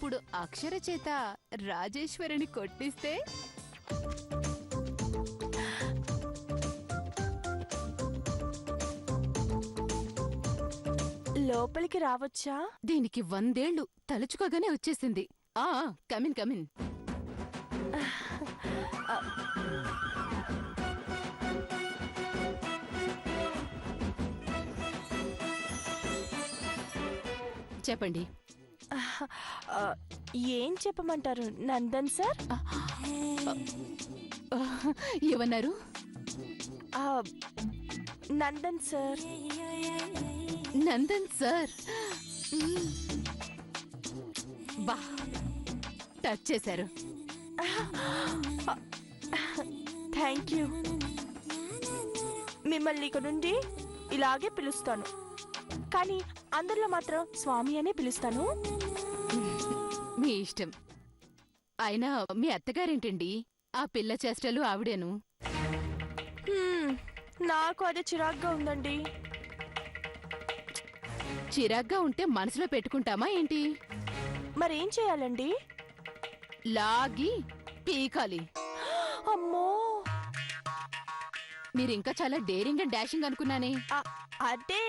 ఇప్పుడు అక్షర చేత రాజేశ్వరిని కొట్టిస్తే లోపలికి రావచ్చా? దీనికి 100 ఏళ్లు తలుచుకోగానే వచ్చేసింది. Come in come in. చెప్పండి. ఏం చెప్పమంటారు నందన్ సార్? ఏమన్నారు? నందన్ సార్. నందన్ సార్ బా టచ్ చేశారు. Thank you. మిమ్మల్ని ఇక నుండి ఇలాగే పిలుస్తాను, కానీ అందరిలో మాత్రం స్వామి అనే పిలుస్తాను. మీ ఇష్టం. అయినా మీ అత్తగారేంటండి ఆ పిల్ల చేష్టలు ఆవిడేను. నాకు అదే చిరాగ్గా ఉందండి. చిరాగ్గా ఉంటే మనసులో పెట్టుకుంటామా ఏంటి? మరేం చేయాలండి? లాగి పీకాలి. అమ్మో, మీరింకా చాలా డేరింగ్ అండ్ డాషింగ్ అనుకున్నానే. అదే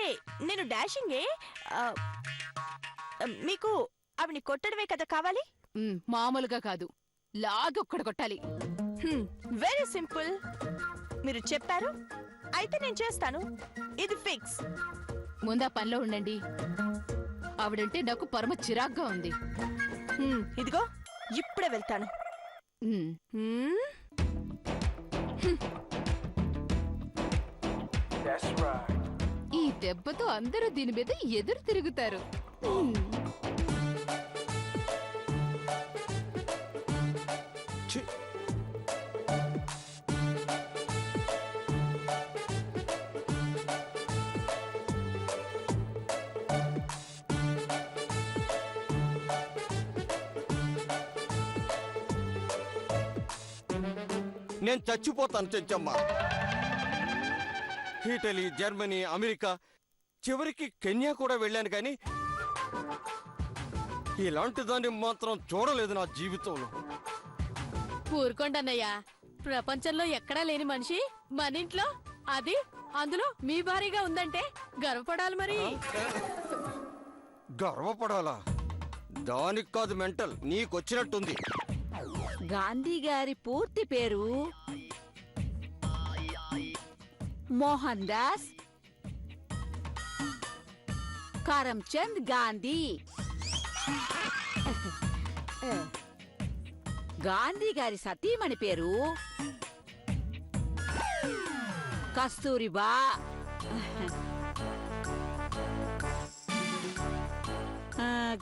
నేను డాషింగే. మీకు ఆవిని కొట్టడమే కదా కావాలి? మామూలుగా కాదు, లాగి ఒక్కడు కొట్టాలి. Very simple. మీరు చెప్పారు, అయితే నేను చేస్తాను. ఇది ఫిక్స్. ముందా పనిలో ఉండండి. ఆవిడంటే నాకు పరమ చిరాగ్గా ఉంది. ఇదిగో ఇప్పుడే వెళ్తాను. ఈ దెబ్బతో అందరూ దీని మీద ఎదురు తిరుగుతారు. నేను చచ్చిపోతాను చెంచమ్మ. ఇటలీ, జర్మనీ, అమెరికా, చివరికి కెన్యా కూడా వెళ్ళాను, కానీ ఇలాంటి దాన్ని మాత్రం చూడలేదు నా జీవితంలో. ఊరుకోండన్నయ్యా, ప్రపంచంలో ఎక్కడా లేని మనిషి మన ఇంట్లో, అది అందులో మీ భారీగా ఉందంటే గర్వపడాలి. మరి గర్వపడాలా? దానికి కాదు మెంటల్, నీకొచ్చినట్టుంది. గాంధీ గారి పూర్తి పేరు మోహన్ దాస్ కరమ్చంద్ గాంధీ. గాంధీ గారి సతీమణి పేరు కస్తూరిబా.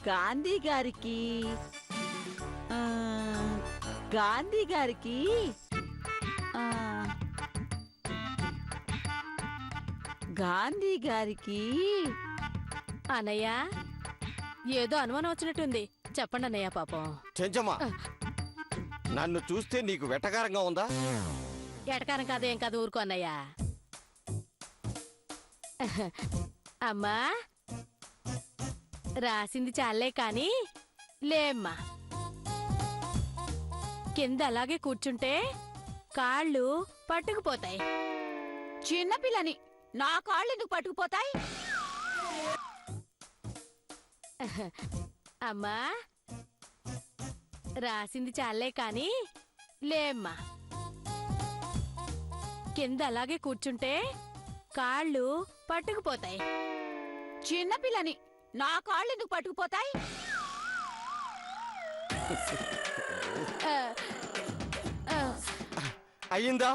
గాంధీ గారికి గాంధీ గారికి గాంధీ గారికి అన్నయ్య ఏదో అనుమానం వచ్చినట్టుంది. చెప్పండి అన్నయ్య. పాపం చెంచమ్మా, నన్ను చూస్తే నీకు వెటకారంగా ఉందా? ఎటకారం కాదు, ఏం కాదు, ఊరుకో అన్నయ్య. అమ్మా, రాసింది చాలే కాని లేమ్మా. కింద అలాగే కూర్చుంటే కాళ్ళు పట్టుకుపోతాయి. చిన్నపిల్లని నా కాళ్ళు ఎందుకు పట్టుకుపోతాయి? అమ్మా, రాసింది చాలే కాని లేమ్మా. కింద అలాగే కూర్చుంటే కాళ్ళు పట్టుకుపోతాయి. చిన్నపిల్లని నా కాళ్ళు ఎందుకు పట్టుకుపోతాయి? అయ్యిందా?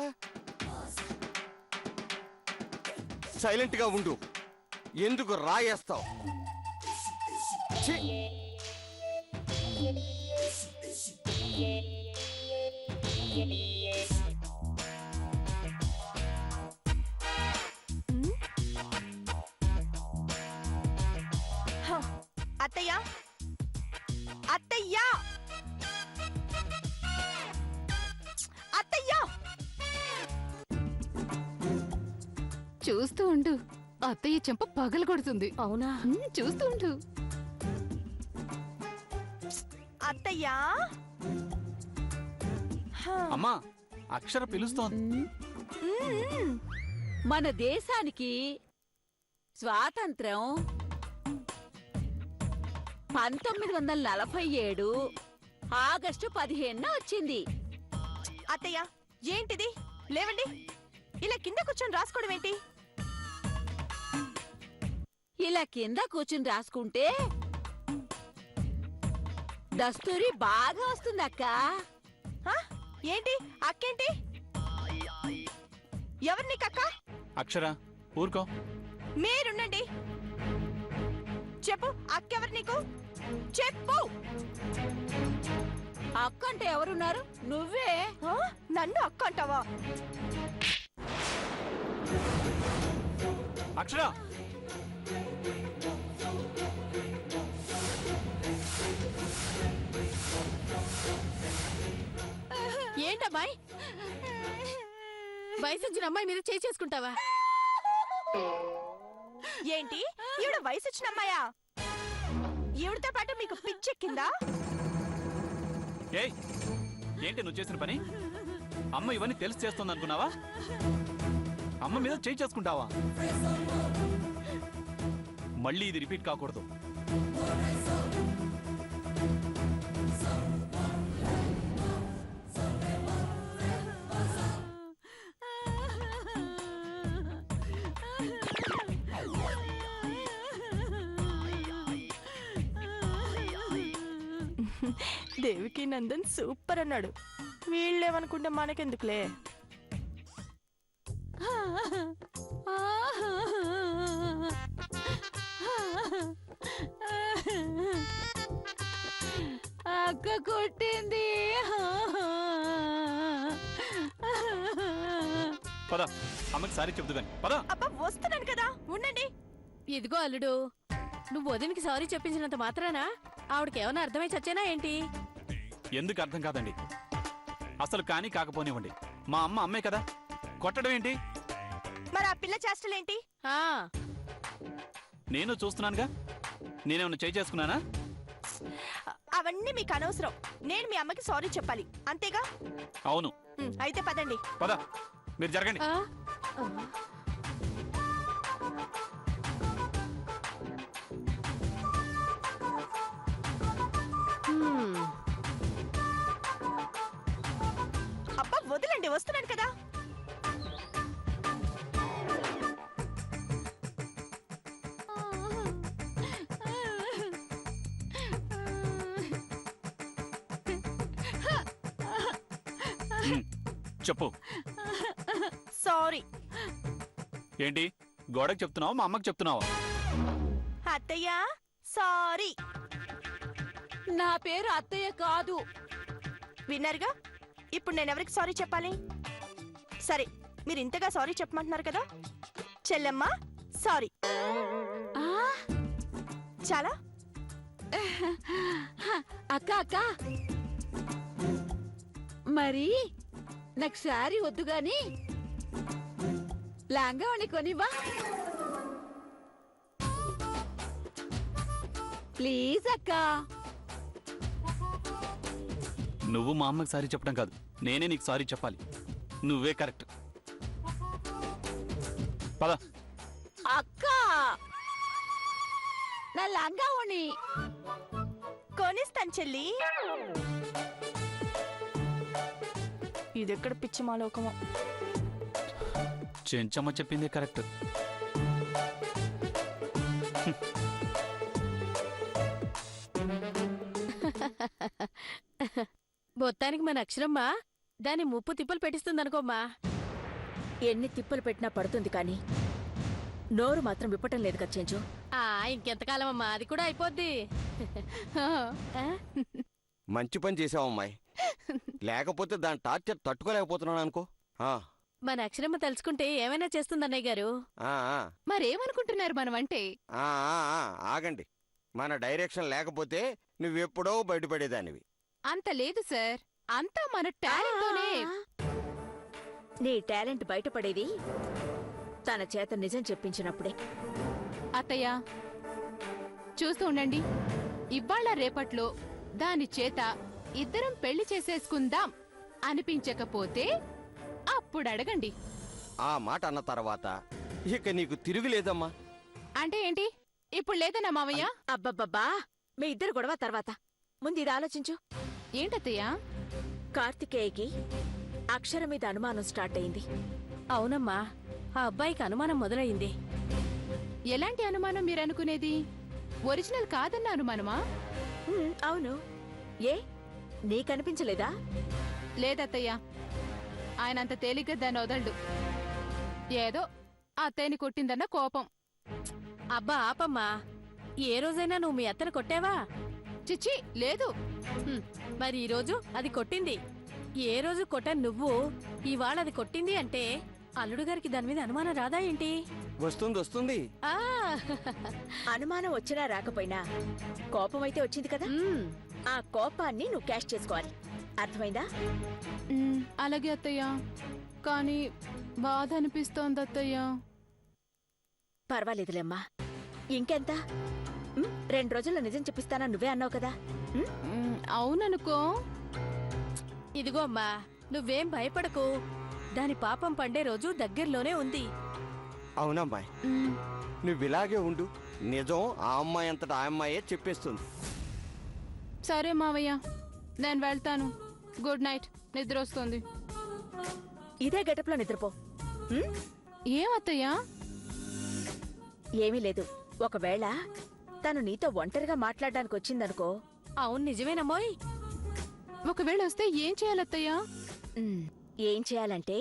సైలెంట్ గా ఉండు. ఎందుకు రాయేస్తావు? అత్తయ్య, అత్తయ్య, అత్తయ్య! చూస్తూ ఉండు, అత్తయ్య చెంప పగలగొడుతుంది. అవునా? చూస్తూ ఉండు. అత్తయ్యా అమ్మా అక్షర పిలుస్తోంది. మన దేశానికి స్వాతంత్రం 1947 ఆగస్టు 15 వచ్చింది. అత్తయ్య ఏంటిది? లేవండి. ఇలా కింద కూర్చొని రాసుకోవడం ఏంటి? ఇలా కింద కూర్చుని రాసుకుంటే దస్తూరి బాగా వస్తుంది అక్క. ఏంటి అక్కేంటి? ఎవరు నీకు అక్క? అక్షర ఊరుకో. మీరుండండి. చెప్పు, అక్కెవరు నీకు? చెప్పు. అక్క అంటే ఎవరున్నారు? నువ్వే. నన్ను అక్క అంటావా? అక్షర ఏంటమ్మాయి, వయసు వచ్చిన అమ్మాయి మీద చేసుకుంటావా? ఏంటి ఈవిడ వయసు వచ్చిన అమ్మాయా? ఈవిడతో పాటు మీకు పిచ్చెక్కిందా? ఏయ్ ఏంటి నువ్వు చేసిన పని? అమ్మ ఇవన్నీ తెలిసి చేస్తుంది అనుకున్నావా? అమ్మ మీద చేసుకుంటావా? మళ్ళీ ఇది రిపీట్ కాకూడదు. దేవికి నందన్ సూపర్ అన్నాడు. వీళ్ళేమనుకుంటే మనకెందుకులే. అక్క కొట్టింది. పద అమ్మకి సారీ చెబుదు కానీ పద. అబ్బా వస్తున్నాను కదా, ఉండండి. ఇదిగో అల్లుడు, నువ్వు వదినికి సారీ చెప్పించినంత మాత్రానా ఆవిడకి ఏమైనా అర్థమై చచ్చేనా ఏంటి? ఎందుకు అర్థం కాదండి? అసలు కానీ కాకపోనివ్వండి, మా అమ్మ అమ్మే కదా, కొట్టడం ఏంటి? మరి ఆ పిల్ల చేష్టలేంటి? ఆ నేను చూస్తున్నానుగా. నేనేమన్నా చేసుకున్నానా? అవన్నీ మీకు అనవసరం. నేను మీ అమ్మకి సారీ చెప్పాలి, అంతేగా? అవును. అయితే పదండి. పద మీరు జరగండి. ఆ? అబ్బా వదిలండి, వస్తున్నాను కదా. చెప్పు. సారీ. ఏంటి గోడకు చెప్తున్నావా మా అమ్మకి చెప్తున్నావా? అత్తయ్య సారీ. నా పేరు అత్తయ్య కాదు. విన్నారుగా, ఇప్పుడు నేను ఎవరికి సారీ చెప్పాలి? సరే, మీరు ఇంతగా సారీ చెప్పమంటున్నారు కదా, చెల్లెమ్మ సారీ. చాలా అక్క అక్క, మరి నాకు శారీ వద్దు గాని లాంగావణి కొనివ్వా ప్లీజ్ అక్క. నువ్వు మా అమ్మకి సారీ చెప్పడం కాదు, నేనే నీకు సారీ చెప్పాలి. నువ్వే కరెక్ట్. పద. అక్క, నా లాంగావణి కొనిస్తాను చెల్లి. ఇదెక్కడ పిచ్చి మాలోకమో. చెంచమ్మ చెప్పిందే కరెక్ట్. మొత్తానికి మన అక్షరమ్మ దాని ముప్పు తిప్పలు పెట్టిస్తుందనుకోమ్మా. ఎన్ని తిప్పలు పెట్టినా పడుతుంది కానీ నోరు మాత్రం విప్పటం లేదు కదా చెంచు. ఇంకెంతకాలం అమ్మా, అది కూడా అయిపోద్ది. మంచి పని చేసావు అమ్మాయి, లేకపోతే దాని టార్చర్ తట్టుకోలేకపోతున్నాను అనుకో. మన అక్షరమ్మ తలుచుకుంటే ఏమైనా చేస్తుందన్నయ్య గారు. మరేమనుకుంటున్నారు మనమంటే? ఆగండి, మన డైరెక్షన్ లేకపోతే నువ్వెప్పుడో బయటపడేదానివి. అంత లేదు సార్, అంతా మన టాలెంట్తోనే. నీ టాలెంట్ బయటపడేది తన చేత నిజం చెప్పించినప్పుడే. అత్తయ్య చూస్తూ ఉండండి, ఇవాళ రేపట్లో దాని చేత ఇద్దరం పెళ్లి చేసేసుకుందాం అనిపించకపోతే అప్పుడు అడగండి. ఆ మాట అన్న తర్వాత ఇక నీకు తిరుగులేదమ్మా. అంటే ఏంటి? ఇప్పుడు లేదన్నా మావయ్య? అబ్బబ్బబ్బా, మీ ఇద్దరు గొడవ తర్వాత ముందు ఇది ఆలోచించు. ఏంటత్తయ్యా? కార్తికేయకి అక్షర మీద అనుమానం స్టార్ట్ అయింది. అవునమ్మా, ఆ అబ్బాయికి అనుమానం మొదలైంది. ఎలాంటి అనుమానం మీరనుకునేది? ఒరిజినల్ కాదన్న అనుమానమా? అవును. ఏ నీకనిపించలేదా? లేదత్తయ్యా, ఆయన అంత తేలిగ్గా దాన్ని వదలడు. ఏదో అత్తయ్యని కొట్టిందన్న కోపం. అబ్బా ఆపమ్మా, ఏ రోజైనా నువ్వు మీ అత్తను కొట్టావా? చిచ్చి లేదు. మరి ఈ రోజు అది కొట్టింది. ఏ రోజు కొట్టని నువ్వు ఇవాళ అది కొట్టింది అంటే అల్లుడు గారికి దాని మీద అనుమానం రాదా ఏంటి? వస్తుంది వస్తుంది. ఆ అనుమానం వచ్చినా రాకపోయినా కోపం అయితే వచ్చింది కదా. ఆ కోపాన్ని నువ్వు క్యాష్ చేసుకోవాలి. అర్థమైందా? అలాగే అత్తయ్యా, కానీ బాధ అనిపిస్తోంది అత్తయ్యా. పర్వాలేదులేమ్మా, ఇంకెంత? 2 రోజుల్లో నిజం చెప్పిస్తానా నువ్వే అన్నావు కదా. అవుననుకో. ఇదిగో అమ్మా, నువ్వేం భయపడకు. దాని పాపం పండే రోజు దగ్గరలోనే ఉంది. అవునమ్మాయి, నువ్విలాగే ఉండు. నిజం ఆ అమ్మాయి అంతటా ఆ అమ్మాయే చెప్పేస్తుంది. సరే మావయ్య, నేను వెళ్తాను. Good night. నిద్ర వస్తుంది. ఇదే గెటప్లో నిద్రపో. ఏమత్తయ్యా? ఏమీ లేదు. ఒకవేళ తను నీతో ఒంటరిగా మాట్లాడడానికి వచ్చిందనుకో. అవును, నిజమేనమ్మోయ్. ఒకవేళ వస్తే ఏం చేయాలత్తయ్యా? ఏం చేయాలంటే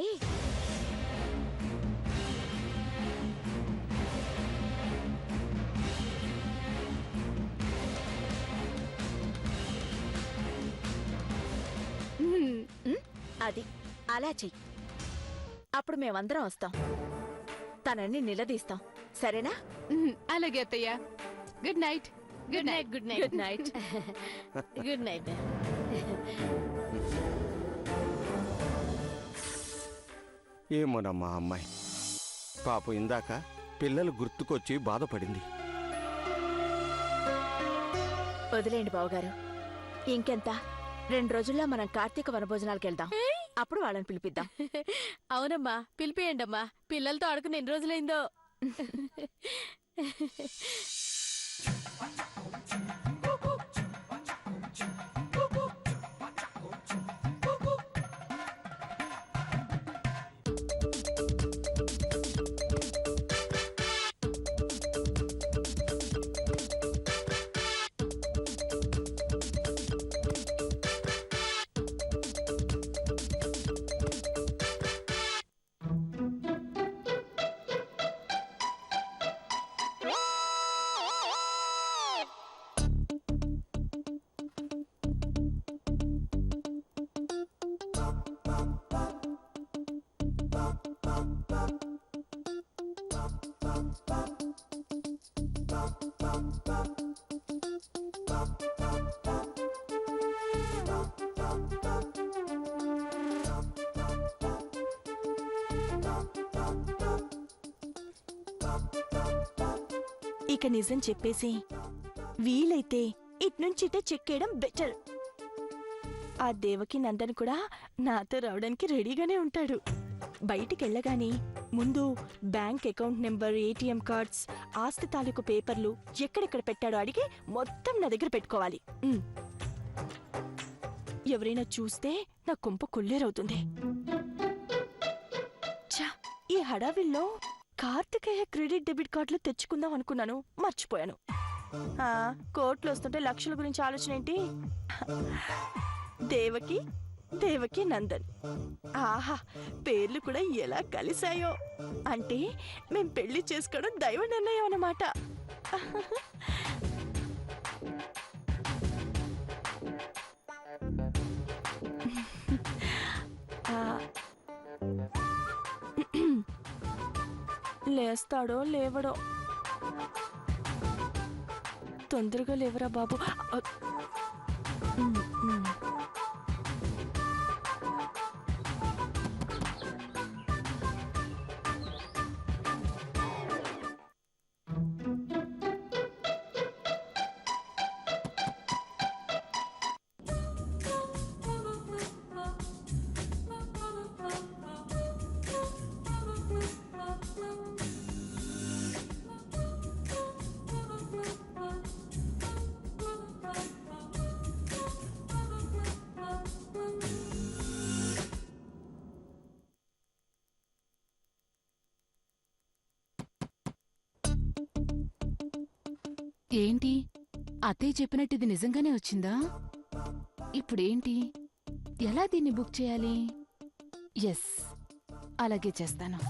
అది అలా చెయ్యి. అప్పుడు మేమందరం వస్తాం. తనని నిలదీస్తాం. సరేనా? అలాగే అత్తయ్యా. Good night. Good night. Good night. Good night. Good night. ఏమోనమ్మా అమ్మాయి పాపం ఇందాక పిల్లలు గుర్తుకొచ్చి బాధపడింది. వదిలేండి బావగారు. ఇంకెంత? 2 రోజుల్లో మనం కార్తీక వనభోజనాలకు వెళ్దాం. అప్పుడు వాళ్ళని పిలిపిద్దాం. అవునమ్మా, పిలిపియండమ్మా. పిల్లలతో ఆడుకుని ఎన్ని రోజులైందో. ఇక నిజం చెప్పేసి వీలైతే ఇట్నుంచిటే చెక్కేయడం బెటర్. ఆ దేవకి నందన్ కూడా నాతో రావడానికి రెడీగానే ఉంటాడు. బయటికెళ్ళగానే ముందు bank account number, ATM cards, ఆస్తి తాలూకు పేపర్లు ఎక్కడెక్కడ పెట్టాడో అడిగి మొత్తం నా దగ్గర పెట్టుకోవాలి. ఎవరైనా చూస్తే నా కుంప కుల్లేరవుతుంది. ఈ హడావిల్లో కార్తికేయ క్రెడిట్ డెబిట్ కార్డులు తెచ్చుకుందాం అనుకున్నాను, మర్చిపోయాను. కోట్లు వస్తుంటే లక్షల గురించి ఆలోచన ఏంటి? దేవకి, దేవకి నందన్. ఆహా, పేర్లు కూడా ఎలా కలిశాయో. అంటే మేం పెళ్లి చేసుకోవడం దైవ నిర్ణయం అన్నమాట. లేస్తాడో లేవడో. తొందరగా లేవరా బాబు. ఏంటి అత్తయ్య చెప్పినట్టు ఇది నిజంగానే వచ్చిందా? ఇప్పుడేంటి, ఎలా దీన్ని బుక్ చేయాలి? ఎస్, అలాగే చేస్తాను.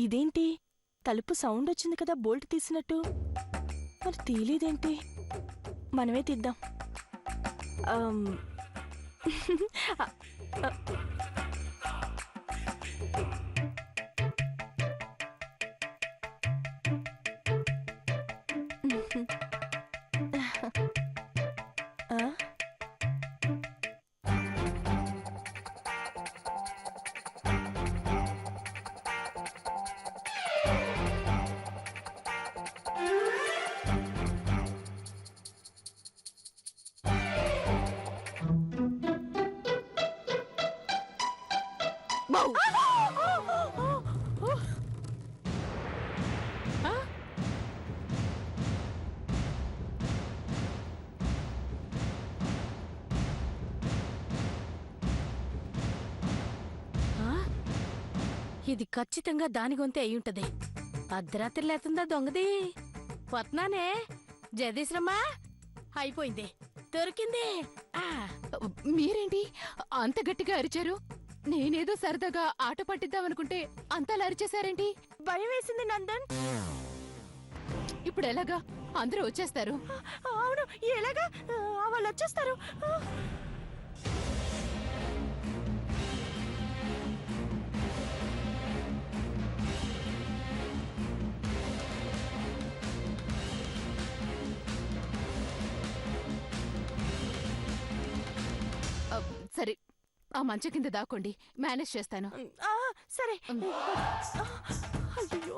ఇదేంటి, తలుపు సౌండ్ వచ్చింది కదా బోల్ట్ తీసినట్టు, మరి తీలేదేంటి? మనమే తీద్దాం. ఇది ఖచ్చితంగా దాని గొంతే అయ్యుంటది. అర్ధరాత్రి లేతుందా దొంగది? వత్నానే జగదీశ్రమ్మా, అయిపోయింది, దొరికింది. మీరేంటి అంత గట్టిగా అరిచారు? నేనేదో సరదాగా ఆట పట్టిద్దామనుకుంటే అంతలా అరిచేశారేంటి? భయం వేసింది నందన్. ఇప్పుడు ఎలాగా? అందరూ వచ్చేస్తారు. అవును, ఎలాగా? వాళ్ళు వచ్చేస్తారు. సరే, ఆ మంచం కింద దాక్కోండి, మేనేజ్ చేస్తాను. సరే. అయ్యో,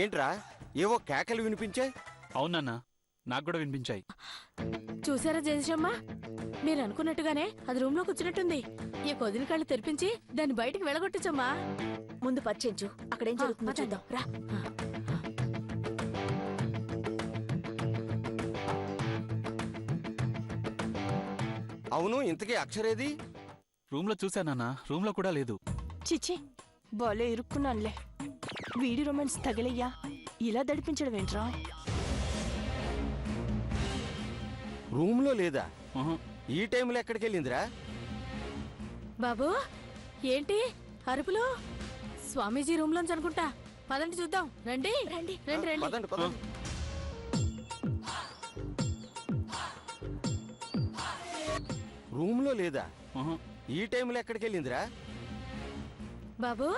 ఏంట్రా ఏవో కేకలు వినిపించాయి? అవునన్నా, నాకు కూడా వినిపించాయి. చూసారా జగదీశ్రమ్మా, మీరు అనుకున్నట్టుగానే అది రూమ్ లో కూర్చున్నట్టుంది. ఈ కొదిన కళ్ళు తెరిపించి దాన్ని బయటికి వెళ్ళగొట్టచ్చమ్మా. ముందు పచ్చెంచు, అక్కడేం జరుగుతుందో చూద్దాం రా. అవును, ఇంతకీ అక్షరేది? రూమ్ లో చూశానన్నా, రూమ్ లో కూడా లేదు. చిచి, బాలే ఇరుక్కున్నానులే. వీడి రొమాన్స్ తగలయ్యా, ఇలా దడిపించడం ఏంట్రా? రూమ్లో లేదా? ఉహు. ఈ టైంలో ఎక్కడికి వెళ్ళిందిరా? బాబు, ఏంటి అరుపులు? స్వామీజీ రూమ్ లోంచి అనుకుంటా. పదండి చూద్దాం. రండి రండి రండి రండి. పదండి పదండి. రూమ్లో లేదా? ఉహు. ఈ టైంలో ఎక్కడికి వెళ్ళిందిరా? బాబు,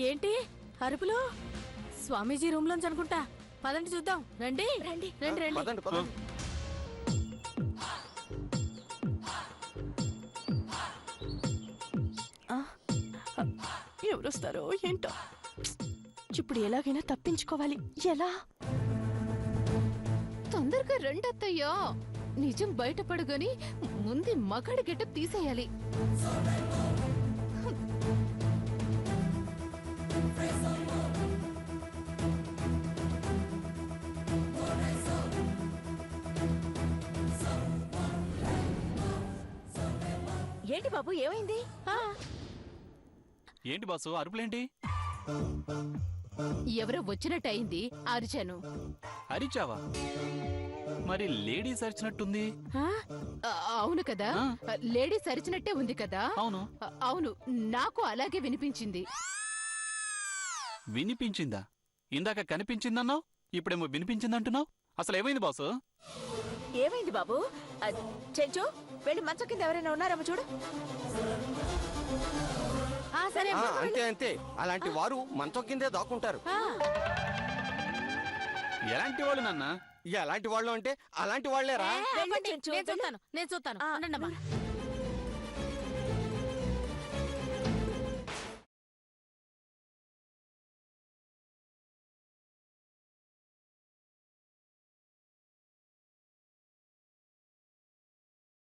ఏంటి అరుపులు? స్వామీజీ రూమ్ లోంచి అనుకుంటా. పదండి చూద్దాం. రండి రండి రండి రండి. పదండి పదండి. ఎవరొస్తారో ఏంటో. ఇప్పుడు ఎలాగైనా తప్పించుకోవాలి. ఎలా? తొందరగా రెండత్తయ్యా, నిజం బయటపడగాని ముందు మగాడి గెటప్ తీసేయాలి. ఏంటి బాబు, ఏమైంది? ఏంటి బాసు, అరుపులేంటి? ఎవరో వచ్చినట్టయింది, అరిచాను. అరిచావా? మరి లేడీస్ అరిచినట్టుంది. అవును కదా, లేడీస్ అరిచినట్టే ఉంది కదా. అవును అవును, నాకు అలాగే వినిపించింది. వినిపించిందా? ఇందాక కనిపించిందన్నావు, ఇప్పుడేమో వినిపించిందంటున్నావు. అసలు ఏమైంది బాసు? ఏమైంది బాబు? చెంచు, వెళ్ళి మంచం కింద ఎవరైనా ఉన్నారేమో చూడు. సరే. అంతే అంతే, అలాంటి వారు మంచం కిందే దాక్కుంటారు. ఎలాంటి వాళ్ళు నాన్న? ఎలాంటి వాళ్ళు అంటే అలాంటి వాళ్ళేరా. వెళ్ళి చెంచు, నేను చూస్తాను ఆ. ఉండండమ్మా.